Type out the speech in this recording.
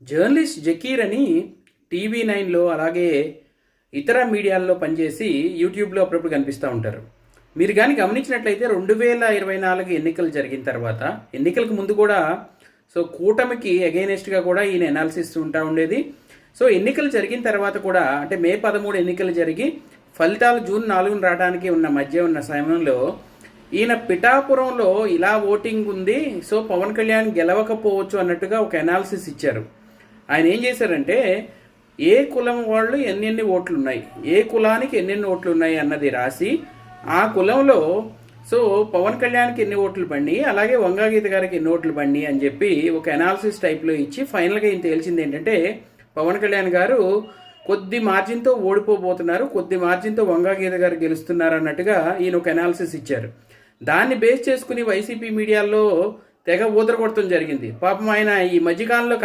Journalist Zakir అని TV నైన్లో అలాగే ఇతర మీడియాల్లో పనిచేసి యూట్యూబ్లో అప్పుడప్పుడు కనిపిస్తూ ఉంటారు. మీరు కానీ గమనించినట్లయితే 2024 ఎన్నికలు జరిగిన తర్వాత, ఎన్నికలకు ముందు కూడా కూటమికి అగైనెస్ట్గా కూడా ఈయన అనాలిసిస్ ఉంటా ఉండేది. ఎన్నికలు జరిగిన తర్వాత కూడా, అంటే మే 13 ఎన్నికలు జరిగి ఫలితాలు జూన్ 4 రావడానికి మధ్య ఉన్న సమయంలో ఈయన పిఠాపురంలో ఇలా ఓటింగ్ ఉంది, పవన్ కళ్యాణ్ గెలవకపోవచ్చు అన్నట్టుగా ఒక అనాలిసిస్ ఇచ్చారు. ఆయన ఏం చేశారంటే, ఏ కులం వాళ్ళు ఎన్నెన్ని ఓట్లు ఉన్నాయి, ఏ కులానికి ఎన్నెన్ని ఓట్లు ఉన్నాయి అన్నది రాసి, ఆ కులంలో పవన్ కళ్యాణ్కి ఎన్ని ఓట్లు పడి, అలాగే వంగాగీత గారికి ఎన్ని ఓట్లు పడి అని చెప్పి ఒక అనాలిసిస్ టైప్లో ఇచ్చి ఫైనల్గా ఈయన తేల్చింది ఏంటంటే, పవన్ కళ్యాణ్ గారు కొద్ది మార్జిన్తో ఓడిపోబోతున్నారు, కొద్ది మార్జిన్తో వంగాగీత గారు గెలుస్తున్నారు అన్నట్టుగా ఈయన ఒక అనాలిసిస్ ఇచ్చారు. దాన్ని బేస్ చేసుకుని వైసీపీ మీడియాల్లో తెగ ఊదరగొడటం జరిగింది. పాపం ఆయన ఈ మధ్యకాలంలో